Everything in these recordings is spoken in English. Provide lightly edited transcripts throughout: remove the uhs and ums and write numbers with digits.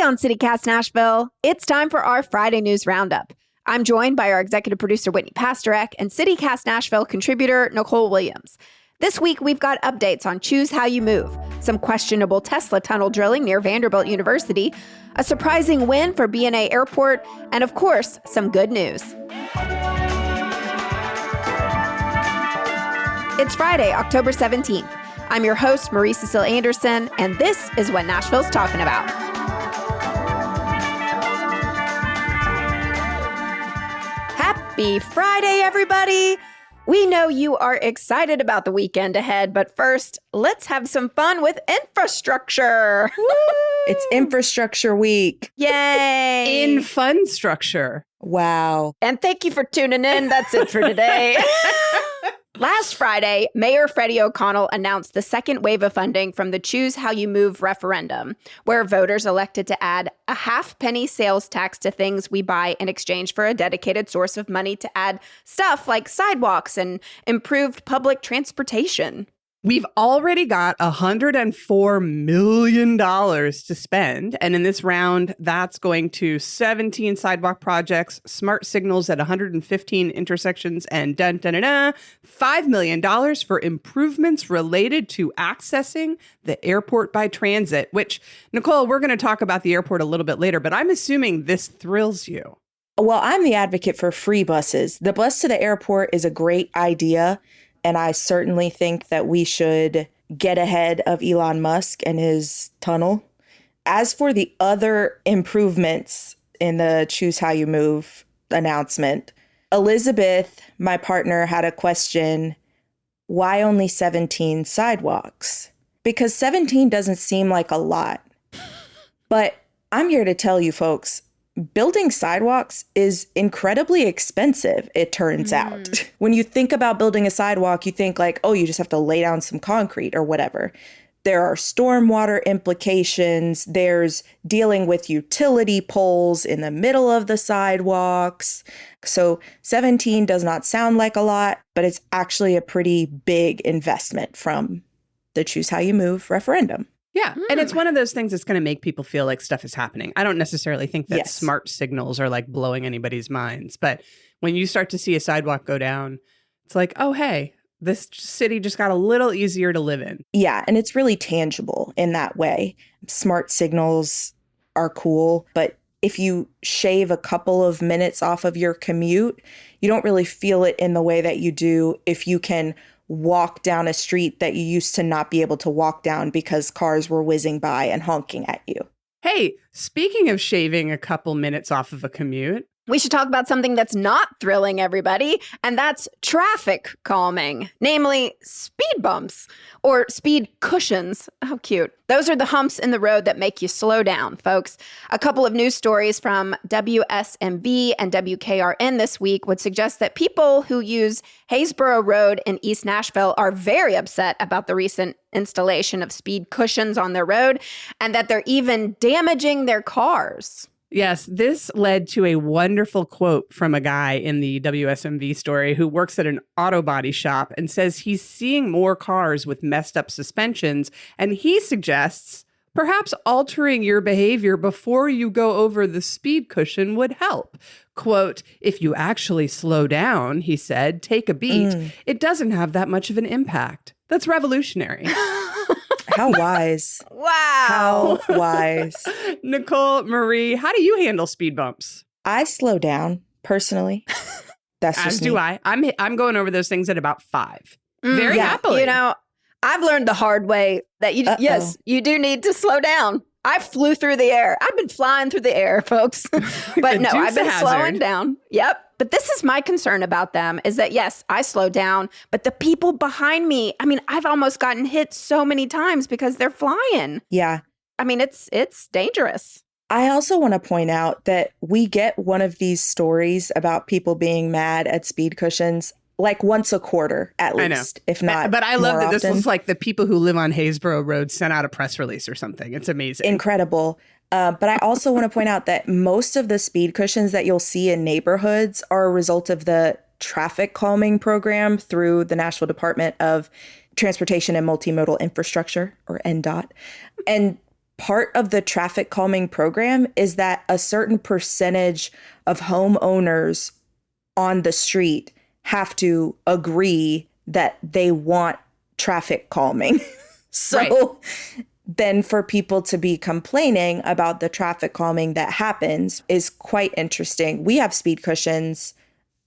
Today on CityCast Nashville, it's time for our Friday News Roundup. I'm joined by our executive producer, Whitney Pastorek, and CityCast Nashville contributor, Nicole Williams. This week, we've got updates on Choose How You Move, some questionable Tesla tunnel drilling near Vanderbilt University, a surprising win for BNA Airport, and of course, some good news. It's Friday, October 17th. I'm your host, Marie Cecile Anderson, and this is what Nashville's talking about. Happy Friday, everybody! We know you are excited about the weekend ahead, but first, let's have some fun with infrastructure. It's infrastructure week. Yay! In fun structure. Wow. And thank you for tuning in. That's it for today. Last Friday, Mayor Freddie O'Connell announced the second wave of funding from the Choose How You Move referendum, where voters elected to add a half-penny sales tax to things we buy in exchange for a dedicated source of money to add stuff like sidewalks and improved public transportation. We've already got $104 million to spend. And in this round, that's going to 17 sidewalk projects, smart signals at 115 intersections, and $5 million for improvements related to accessing the airport by transit, which, Nicole, we're going to talk about the airport a little bit later, but I'm assuming this thrills you. Well, I'm the advocate for free buses. The bus to the airport is a great idea. And I certainly think that we should get ahead of Elon Musk and his tunnel. As for the other improvements in the Choose How You Move announcement, Elizabeth, my partner, had a question. Why only 17 sidewalks? Because 17 doesn't seem like a lot. But I'm here to tell you folks, building sidewalks is incredibly expensive, it turns out. When you think about building a sidewalk, you think like, oh, you just have to lay down some concrete or whatever. There are stormwater implications. There's dealing with utility poles in the middle of the sidewalks. So 17 does not sound like a lot, but it's actually a pretty big investment from the Choose How You Move referendum. Yeah. And it's one of those things that's going to make people feel like stuff is happening. I don't necessarily think that smart signals are like blowing anybody's minds. But when you start to see a sidewalk go down, it's like, oh, hey, this city just got a little easier to live in. Yeah. And it's really tangible in that way. Smart signals are cool. But if you shave a couple of minutes off of your commute, you don't really feel it in the way that you do if you can walk down a street that you used to not be able to walk down because cars were whizzing by and honking at you. Hey, speaking of shaving a couple minutes off of a commute, we should talk about something that's not thrilling everybody, and that's traffic calming, namely speed bumps or speed cushions. How cute. Those are the humps in the road that make you slow down, folks. A couple of news stories from WSMV and WKRN this week would suggest that people who use Haysboro Road in East Nashville are very upset about the recent installation of speed cushions on their road, and that they're even damaging their cars. yes, this led to a wonderful quote from a guy in the WSMV story who works at an auto body shop and says he's seeing more cars with messed up suspensions. And he suggests perhaps altering your behavior before you go over the speed cushion would help. Quote, if you actually slow down, he said, take a beat. It doesn't have that much of an impact. That's revolutionary. How wise. Wow. How wise. Nicole, Marie, how do you handle speed bumps? I slow down, personally. That's just As do me. I. I'm going over those things at about 5. Very yeah. happily. You know, I've learned the hard way that yes, you do need to slow down. I flew through the air. I've been flying through the air, folks. But no, I've been slowing down. Yep. But this is my concern about them is that, yes, I slow down, but the people behind me, I mean, I've almost gotten hit so many times because they're flying. Yeah. I mean, it's dangerous. I also want to point out that we get one of these stories about people being mad at speed cushions like once a quarter, at least, if not But I love more that this often. was like the people who live on Haysboro Road sent out a press release or something. It's amazing. Incredible. But I also want to point out that most of the speed cushions that you'll see in neighborhoods are a result of the traffic calming program through the Nashville Department of Transportation and Multimodal Infrastructure, or NDOT. And part of the traffic calming program is that a certain percentage of homeowners on the street have to agree that they want traffic calming. So Right. then for people to be complaining about the traffic calming that happens is quite interesting. We have speed cushions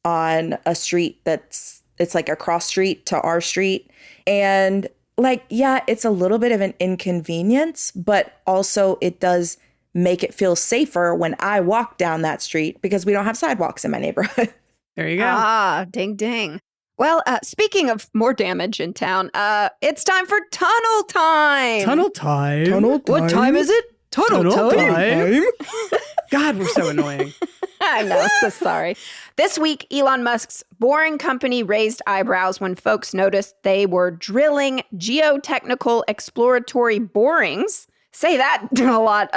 on a street it's like a cross street to our street. And like, yeah, it's a little bit of an inconvenience, but also it does make it feel safer when I walk down that street because we don't have sidewalks in my neighborhood. There you go. Ah, ding, ding. Well, speaking of more damage in town, it's time for tunnel time. Tunnel time. What time is it? Tunnel time. God, we're so annoying. I know, so sorry. This week, Elon Musk's boring company raised eyebrows when folks noticed they were drilling geotechnical exploratory borings. Say that a lot.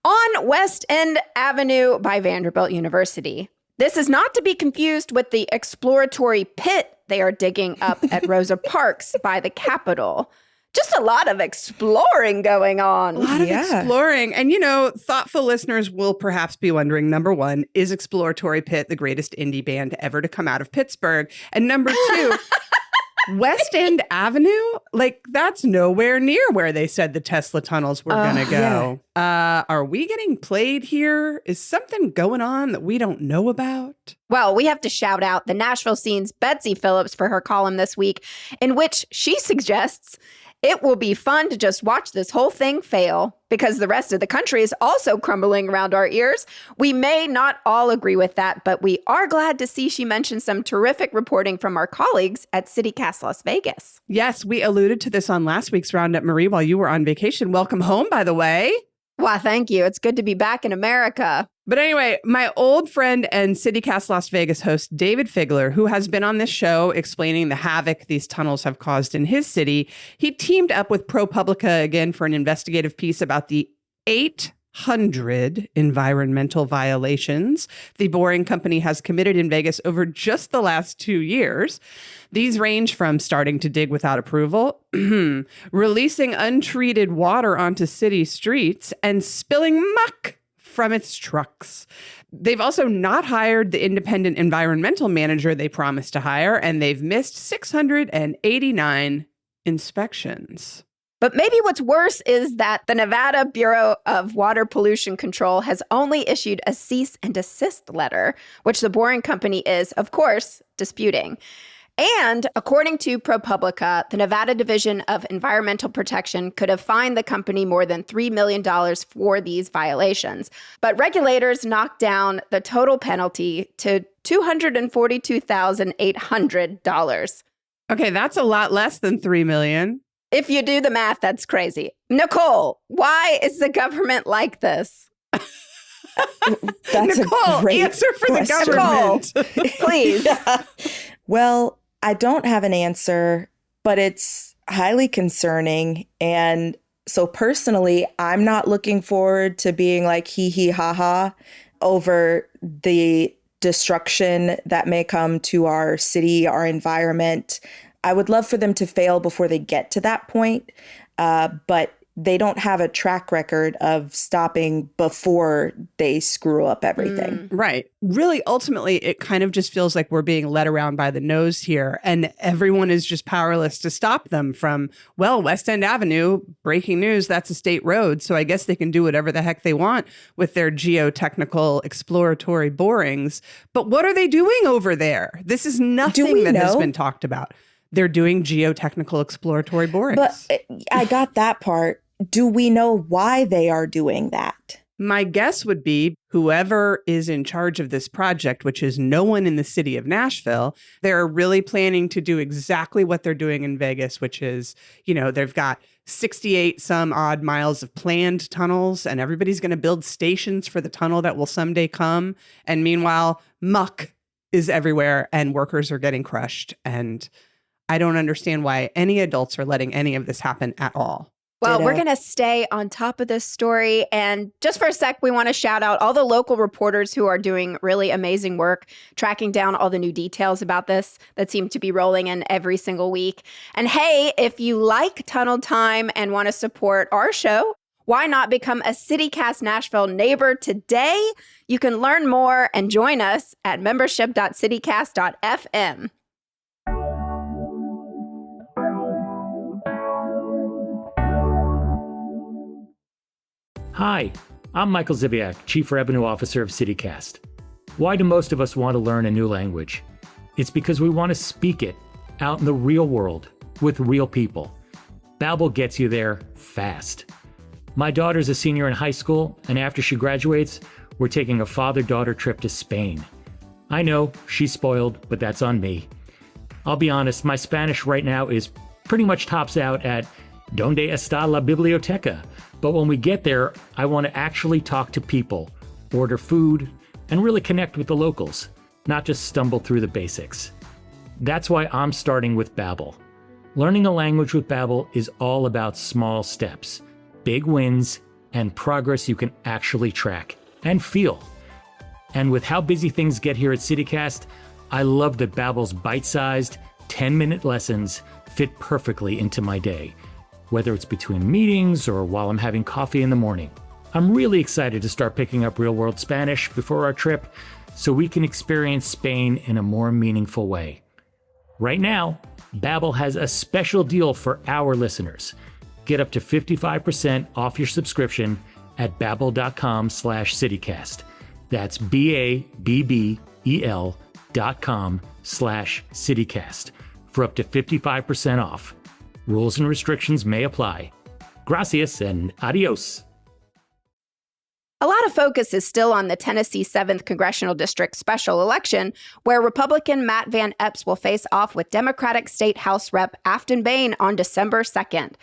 On West End Avenue by Vanderbilt University. This is not to be confused with the exploratory pit they are digging up at Rosa Parks by the Capitol. Just a lot of exploring going on. A lot of exploring. And, thoughtful listeners will perhaps be wondering, number one, is Exploratory Pit the greatest indie band ever to come out of Pittsburgh? And number two, West End Avenue? Like, that's nowhere near where they said the Tesla tunnels were going to go. Yeah. Are we getting played here? Is something going on that we don't know about? Well, we have to shout out the Nashville Scene's Betsy Phillips for her column this week, in which she suggests it will be fun to just watch this whole thing fail because the rest of the country is also crumbling around our ears. We may not all agree with that, but we are glad to see she mentioned some terrific reporting from our colleagues at CityCast Las Vegas. Yes, we alluded to this on last week's Roundup, Marie, while you were on vacation. Welcome home, by the way. Why, thank you. It's good to be back in America. But anyway, my old friend and CityCast Las Vegas host, David Figler, who has been on this show explaining the havoc these tunnels have caused in his city, he teamed up with ProPublica again for an investigative piece about the 800 environmental violations the Boring Company has committed in Vegas over just the last 2 years. These range from starting to dig without approval, releasing untreated water onto city streets, and spilling muck from its trucks. They've also not hired the independent environmental manager they promised to hire, and they've missed 689 inspections. But maybe what's worse is that the Nevada Bureau of Water Pollution Control has only issued a cease and desist letter, which the Boring Company is, of course, disputing. And according to ProPublica, the Nevada Division of Environmental Protection could have fined the company more than $3 million for these violations. But regulators knocked down the total penalty to $242,800. Okay, that's a lot less than $3 million. If you do the math, that's crazy. Nicole, why is the government like this? That's Nicole, a great answer for question. the government. Please. Yeah. Well, I don't have an answer, but it's highly concerning. And so personally, I'm not looking forward to being like hee hee ha ha over the destruction that may come to our city, our environment. I would love for them to fail before they get to that point. But they don't have a track record of stopping before they screw up everything. Right. Really, ultimately, it kind of just feels like we're being led around by the nose here, and everyone is just powerless to stop them from, well, West End Avenue, breaking news, that's a state road, so I guess they can do whatever the heck they want with their geotechnical exploratory borings. But what are they doing over there? This is nothing that has been talked about. They're doing geotechnical exploratory borings. But I got that part. Do we know why they are doing that? My guess would be whoever is in charge of this project, which is no one in the city of Nashville, they're really planning to do exactly what they're doing in Vegas, which is, they've got 68 some odd miles of planned tunnels, and everybody's going to build stations for the tunnel that will someday come. And meanwhile, muck is everywhere and workers are getting crushed. And I don't understand why any adults are letting any of this happen at all. Well, we're Ditto. going to stay on top of this story. And just for a sec, we want to shout out all the local reporters who are doing really amazing work, tracking down all the new details about this that seem to be rolling in every single week. And hey, if you like Tunnel Time and want to support our show, why not become a CityCast Nashville neighbor today? You can learn more and join us at membership.citycast.fm. Hi, I'm Michael Ziviak, Chief Revenue Officer of CityCast. Why do most of us want to learn a new language? It's because we want to speak it out in the real world with real people. Babbel gets you there fast. My daughter's a senior in high school, and after she graduates, we're taking a father-daughter trip to Spain. I know, she's spoiled, but that's on me. I'll be honest, my Spanish right now is pretty much tops out at ¿Dónde está la biblioteca? But when we get there, I want to actually talk to people, order food, and really connect with the locals, not just stumble through the basics. That's why I'm starting with Babbel. Learning a language with Babbel is all about small steps, big wins, and progress you can actually track and feel. And with how busy things get here at CityCast, I love that Babbel's bite-sized, 10-minute lessons fit perfectly into my day, whether it's between meetings or while I'm having coffee in the morning. I'm really excited to start picking up real-world Spanish before our trip so we can experience Spain in a more meaningful way. Right now, Babbel has a special deal for our listeners. Get up to 55% off your subscription at babbel.com/citycast. That's BABBEL.com/citycast for up to 55% off. Rules and restrictions may apply. Gracias and adios. A lot of focus is still on the Tennessee 7th Congressional District special election, where Republican Matt Van Epps will face off with Democratic State House Rep Afton Bain on December 2nd.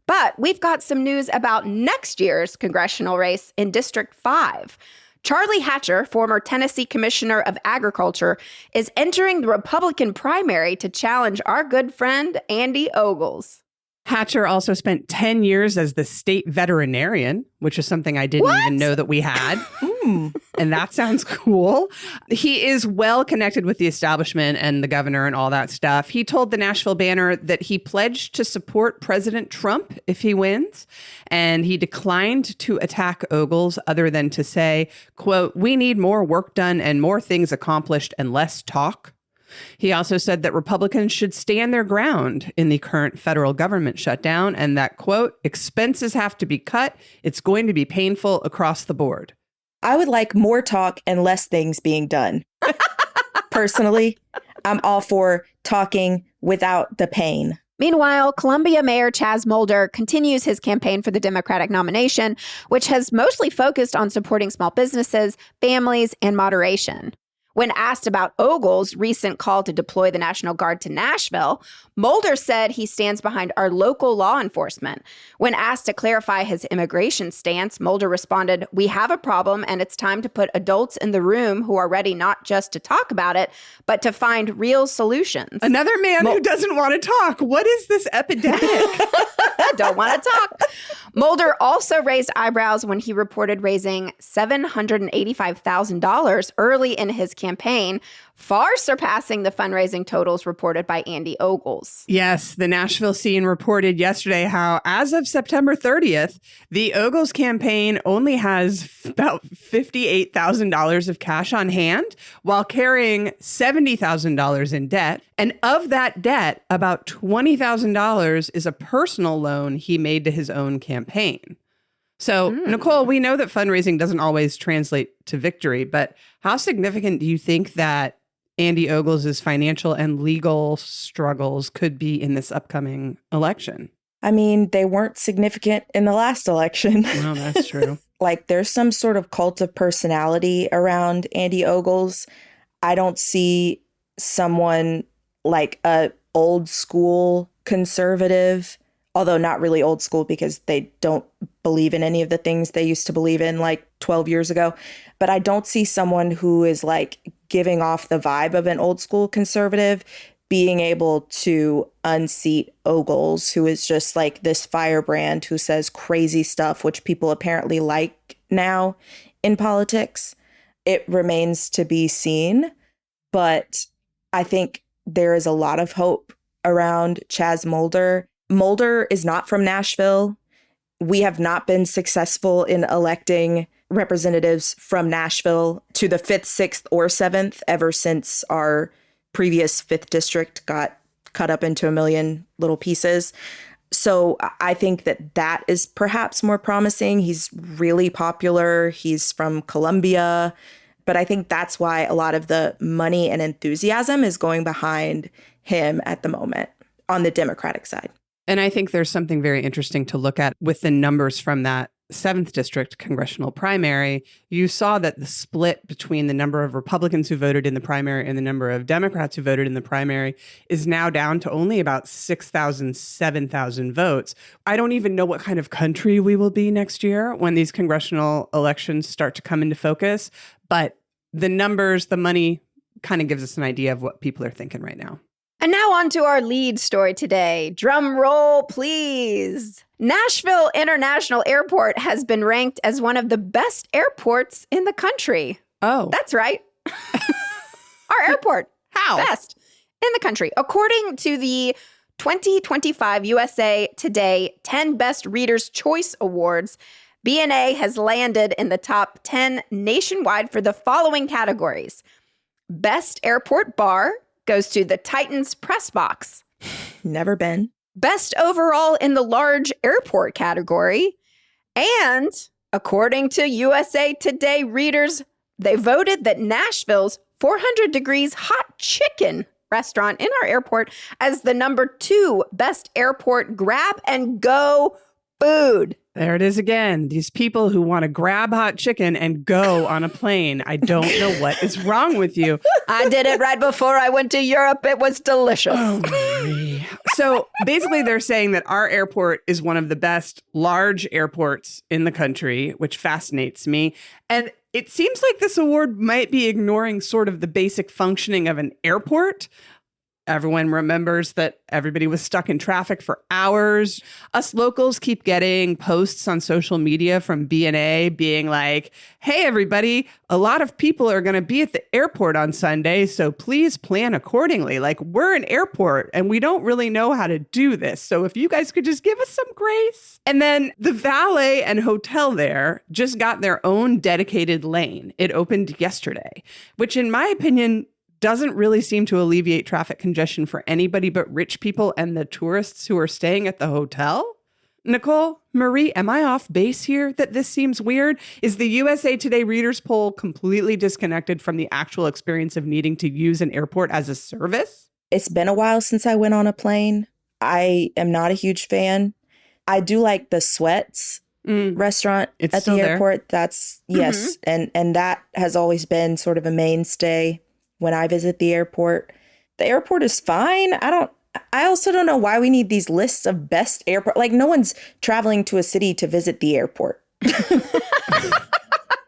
But we've got some news about next year's congressional race in District 5. Charlie Hatcher, former Tennessee Commissioner of Agriculture, is entering the Republican primary to challenge our good friend Andy Ogles. Hatcher also spent 10 years as the state veterinarian, which is something I didn't even know that we had. And that sounds cool. He is well connected with the establishment and the governor and all that stuff. He told the Nashville Banner that he pledged to support President Trump if he wins. And he declined to attack Ogles other than to say, quote, "We need more work done and more things accomplished and less talk." He also said that Republicans should stand their ground in the current federal government shutdown and that, quote, "expenses have to be cut. It's going to be painful across the board." I would like more talk and less things being done. Personally, I'm all for talking without the pain. Meanwhile, Columbia Mayor Chaz Mulder continues his campaign for the Democratic nomination, which has mostly focused on supporting small businesses, families, and moderation. When asked about Ogles' recent call to deploy the National Guard to Nashville, Mulder said he stands behind our local law enforcement. When asked to clarify his immigration stance, Mulder responded, "We have a problem, and it's time to put adults in the room who are ready not just to talk about it, but to find real solutions." Another man who doesn't want to talk. What is this epidemic? Don't want to talk. Mulder also raised eyebrows when he reported raising $785,000 early in his campaign, far surpassing the fundraising totals reported by Andy Ogles. Yes, the Nashville Scene reported yesterday how, as of September 30th, the Ogles campaign only has about $58,000 of cash on hand while carrying $70,000 in debt. And of that debt, about $20,000 is a personal loan he made to his own campaign. So, Nicole, we know that fundraising doesn't always translate to victory, but how significant do you think that Andy Ogles' financial and legal struggles could be in this upcoming election? I mean, they weren't significant in the last election. No, that's true. Like, there's some sort of cult of personality around Andy Ogles. I don't see someone like a old school conservative, although not really old school because they don't believe in any of the things they used to believe in like 12 years ago. But I don't see someone who is like giving off the vibe of an old school conservative. being able to unseat Ogles, who is just like this firebrand who says crazy stuff, which people apparently like now in politics. It remains to be seen. But I think there is a lot of hope around Chaz Mulder. Mulder is not from Nashville. We have not been successful in electing representatives from Nashville to the 5th, 6th, or 7th ever since our previous 5th district got cut up into a million little pieces. So I think that is perhaps more promising. He's really popular. He's from Columbia. But I think that's why a lot of the money and enthusiasm is going behind him at the moment on the Democratic side. And I think there's something very interesting to look at with the numbers from that 7th district congressional primary. You saw that the split between the number of Republicans who voted in the primary and the number of Democrats who voted in the primary is now down to only about 6,000, 7,000 votes. I don't even know what kind of country we will be next year when these congressional elections start to come into focus. But the numbers, the money kind of gives us an idea of what people are thinking right now. And now on to our lead story today. Drum roll, please. Nashville International Airport has been ranked as one of the best airports in the country. Oh. That's right. Our airport. How? Best in the country. According to the 2025 USA Today 10 Best Readers' Choice Awards, BNA has landed in the top 10 nationwide for the following categories. Best Airport Bar goes to the Titans Press Box. Never been. Best overall in the large airport category. And according to USA Today readers, they voted that Nashville's 400 Degrees Hot Chicken restaurant in our airport as the number 2 best airport grab and go food. There it is again. These people who want to grab hot chicken and go on a plane. I don't know what is wrong with you. I did it right before I went to Europe. It was delicious. Oh, Marie. So basically they're saying that our airport is one of the best large airports in the country, which fascinates me. And it seems like this award might be ignoring sort of the basic functioning of an airport. Everyone remembers that everybody was stuck in traffic for hours. Us locals keep getting posts on social media from BNA being like, hey, everybody, a lot of people are going to be at the airport on Sunday, so please plan accordingly. Like, we're an airport and we don't really know how to do this. So if you guys could just give us some grace. And then the valet and hotel there just got their own dedicated lane. It opened yesterday, which in my opinion doesn't really seem to alleviate traffic congestion for anybody but rich people and the tourists who are staying at the hotel. Nicole, Marie, am I off base here that this seems weird? Is the USA Today Readers Poll completely disconnected from the actual experience of needing to use an airport as a service? It's been a while since I went on a plane. I am not a huge fan. I do like the Sweats restaurant It's at still the there. airport. That's yes. And that has always been sort of a mainstay when I visit the airport. The airport is fine. I also don't know why we need these lists of best airport. Like, no one's traveling to a city to visit the airport.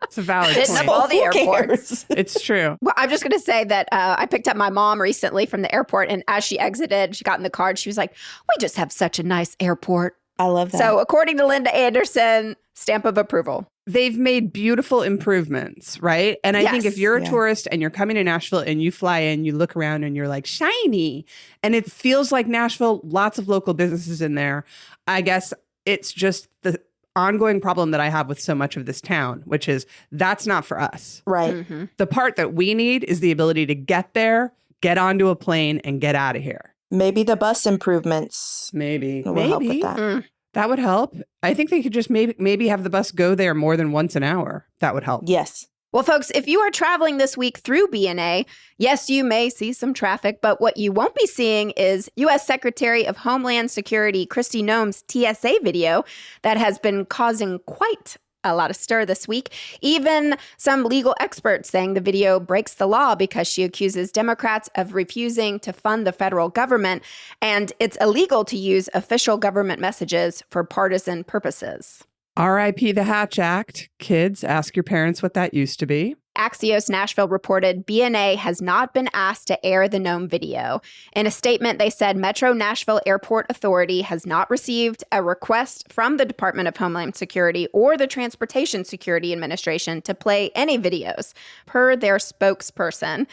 It's a valid Hitting up point. all the Who airports. cares? It's true. Well, I'm just going to say that I picked up my mom recently from the airport, and as she exited, she got in the car, and she was like, we just have such a nice airport. I love that. So according to Linda Anderson, stamp of approval. They've made beautiful improvements, right? And I think Yes. if you're a Yeah. tourist and you're coming to Nashville and you fly in, you look around and you're like, shiny. And it feels like Nashville, lots of local businesses in there. I guess it's just the ongoing problem that I have with so much of this town, which is that's not for us. right. The part that we need is the ability to get there, get onto a plane, and get out of here. Maybe the bus improvements Maybe. will help with that. That would help. I think they could just maybe have the bus go there more than once an hour. That would help. Yes. Well, folks, if you are traveling this week through BNA, yes, you may see some traffic, but what you won't be seeing is U.S. Secretary of Homeland Security Kristi Noem's TSA video that has been causing quite a lot of stir this week. Even some legal experts saying the video breaks the law because she accuses Democrats of refusing to fund the federal government, and it's illegal to use official government messages for partisan purposes. R.I.P. the Hatch Act. Kids, ask your parents what that used to be. Axios Nashville reported BNA has not been asked to air the gnome video. In a statement, they said Metro Nashville Airport Authority has not received a request from the Department of Homeland Security or the Transportation Security Administration to play any videos, per their spokesperson.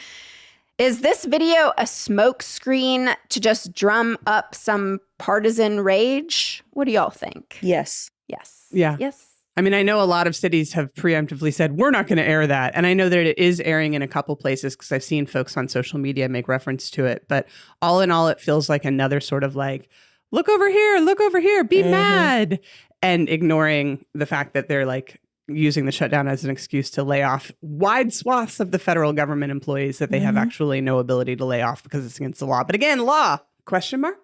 Is this video a smokescreen to just drum up some partisan rage? What do y'all think? Yes. Yes. Yeah. Yes. I mean, I know a lot of cities have preemptively said, we're not going to air that. And I know that it is airing in a couple places because I've seen folks on social media make reference to it. But all in all, it feels like another sort of like, look over here, be mad. And ignoring the fact that they're like using the shutdown as an excuse to lay off wide swaths of the federal government employees that they have actually no ability to lay off because it's against the law. But again, law, question mark?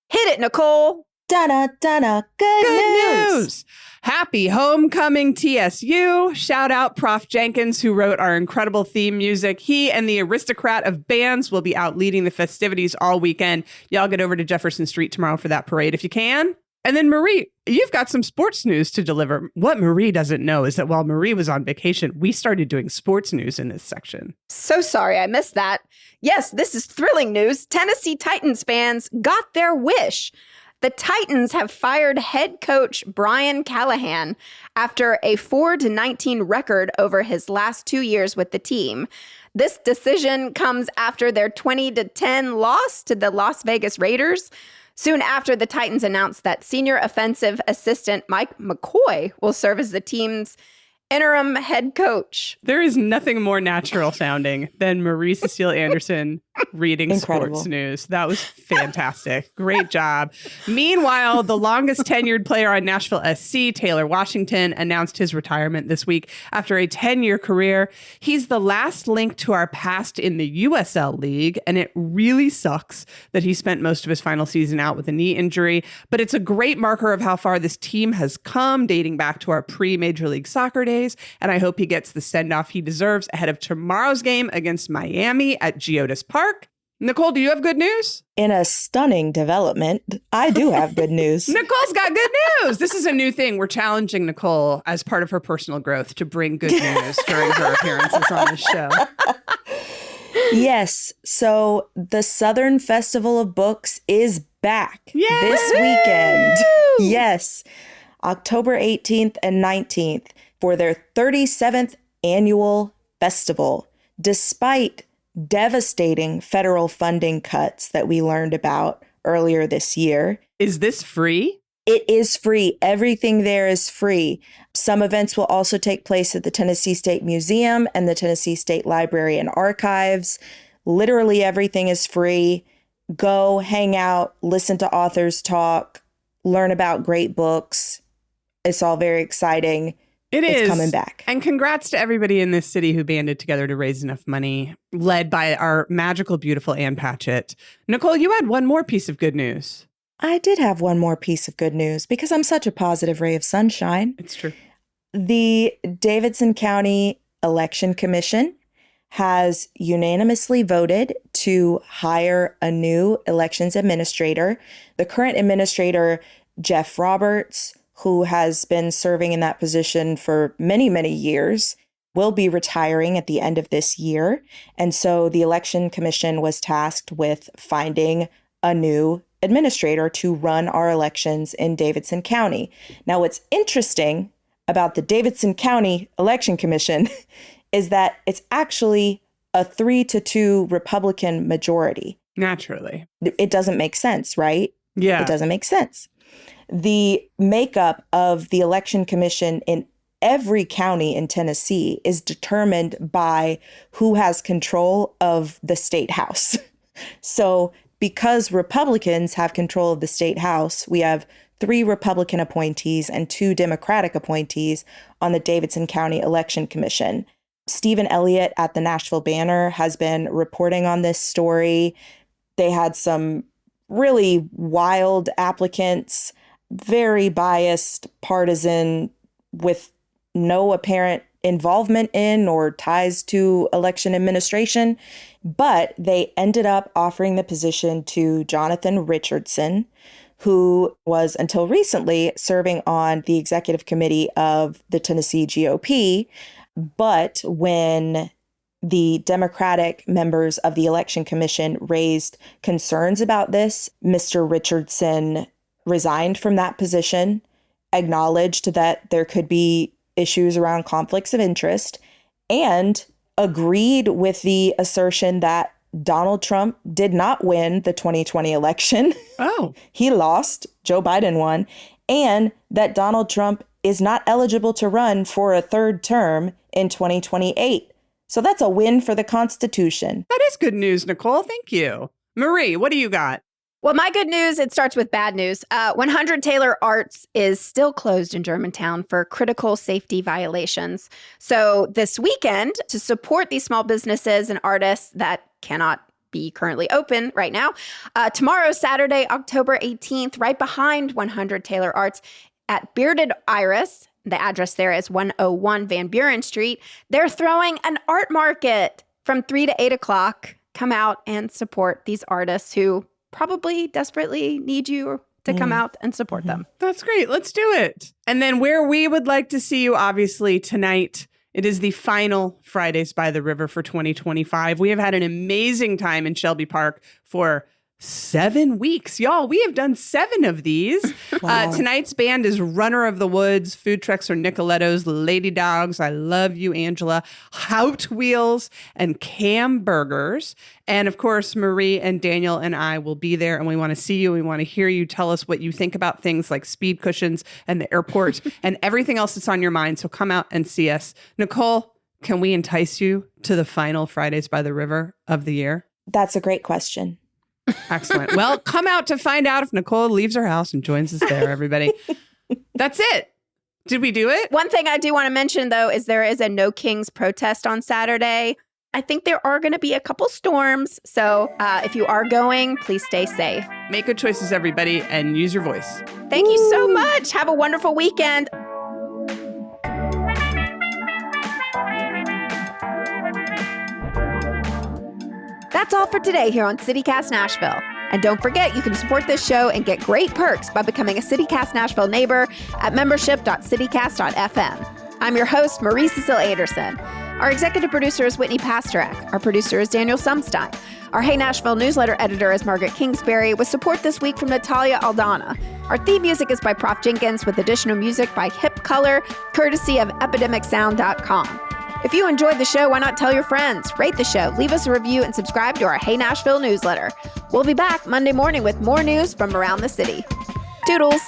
Hit it, Nicole. Donna, good news. Happy homecoming, TSU. Shout out Prof. Jenkins, who wrote our incredible theme music. He and the aristocrat of bands will be out leading the festivities all weekend. Y'all get over to Jefferson Street tomorrow for that parade if you can. And then Marie, you've got some sports news to deliver. What Marie doesn't know is that while Marie was on vacation, we started doing sports news in this section. So sorry I missed that. Yes, this is thrilling news. Tennessee Titans fans got their wish. The Titans have fired head coach Brian Callahan after a 4-19 record over his last 2 years with the team. This decision comes after their 20-10 loss to the Las Vegas Raiders. Soon after, the Titans announced that senior offensive assistant Mike McCoy will serve as the team's interim head coach. There is nothing more natural sounding than Marie Cecile Anderson reading sports news. That was fantastic. Great job. Meanwhile, the longest tenured player on Nashville SC, Taylor Washington, announced his retirement this week after a 10-year career. He's the last link to our past in the USL League, and it really sucks that he spent most of his final season out with a knee injury, but it's a great marker of how far this team has come, dating back to our pre-Major League Soccer days, and I hope he gets the send-off he deserves ahead of tomorrow's game against Miami at Geodis Park. Nicole, do you have good news? In a stunning development, I do have good news. Nicole's got good news. This is a new thing. We're challenging Nicole as part of her personal growth to bring good news during her appearances on the show. Yes. So the Southern Festival of Books is back this weekend. Yes. October 18th and 19th for their 37th annual festival, despite devastating federal funding cuts that we learned about earlier this year. Is this free? It is free. Everything there is free. Some events will also take place at the Tennessee State Museum and the Tennessee State Library and Archives. Literally everything is free. Go hang out, listen to authors talk, learn about great books. It's all very exciting. It's coming back. And congrats to everybody in this city who banded together to raise enough money, led by our magical, beautiful Ann Patchett. Nicole, you had one more piece of good news. I did have one more piece of good news because I'm such a positive ray of sunshine. It's true. The Davidson County Election Commission has unanimously voted to hire a new elections administrator. The current administrator, Jeff Roberts, who has been serving in that position for many, many years, will be retiring at the end of this year. And so the Election Commission was tasked with finding a new administrator to run our elections in Davidson County. Now, what's interesting about the Davidson County Election Commission is that it's actually a 3-2 Republican majority. Naturally. It doesn't make sense, right? Yeah. It doesn't make sense. The makeup of the Election Commission in every county in Tennessee is determined by who has control of the state house. So because Republicans have control of the state house, we have 3 Republican appointees and 2 Democratic appointees on the Davidson County Election Commission. Stephen Elliott at the Nashville Banner has been reporting on this story. They had some really wild applicants, very biased, partisan, with no apparent involvement in or ties to election administration. But they ended up offering the position to Jonathan Richardson, who was until recently serving on the executive committee of the Tennessee GOP. But when the Democratic members of the Election Commission raised concerns about this, Mr. Richardson resigned from that position, acknowledged that there could be issues around conflicts of interest, and agreed with the assertion that Donald Trump did not win the 2020 election. Oh. He lost, Joe Biden won, and that Donald Trump is not eligible to run for a third term in 2028. So that's a win for the Constitution. That is good news, Nicole. Thank you. Marie, what do you got? Well, my good news, it starts with bad news. 100 Taylor Arts is still closed in Germantown for critical safety violations. So this weekend, to support these small businesses and artists that cannot be currently open right now, tomorrow, Saturday, October 18th, right behind 100 Taylor Arts at Bearded Iris, the address there is 101 Van Buren Street, they're throwing an art market from 3 to 8 o'clock. Come out and support these artists who probably desperately need you to come out and support them. That's great. Let's do it. And then where we would like to see you, obviously, tonight, it is the final Fridays by the River for 2025. We have had an amazing time in Shelby Park for 7 weeks. Y'all, we have done 7 of these. Wow. Tonight's band is Runner of the Woods. Food trucks are Nicoletto's, Lady Dogs, I Love You, Angela, Hout Wheels, and Cam Burgers. And of course, Marie and Daniel and I will be there, and we want to see you. We want to hear you tell us what you think about things like speed cushions and the airport and everything else that's on your mind. So come out and see us. Nicole, can we entice you to the final Fridays by the River of the year? That's a great question. Excellent. Well, come out to find out if Nicole leaves her house and joins us there, everybody. That's it. Did we do it? One thing I do want to mention, though, is there is a No Kings protest on Saturday. I think there are going to be a couple storms. So if you are going, please stay safe. Make good choices, everybody, and use your voice. Thank you so much. Have a wonderful weekend. That's all for today here on CityCast Nashville. And don't forget, you can support this show and get great perks by becoming a CityCast Nashville neighbor at membership.citycast.fm. I'm your host, Marie Cecile Anderson. Our executive producer is Whitney Pasterak. Our producer is Daniel Sumstein. Our Hey Nashville newsletter editor is Margaret Kingsbury, with support this week from Natalia Aldana. Our theme music is by Prof Jenkins, with additional music by Hip Color, courtesy of epidemicsound.com. If you enjoyed the show, why not tell your friends? Rate the show, leave us a review, and subscribe to our Hey Nashville newsletter. We'll be back Monday morning with more news from around the city. Toodles!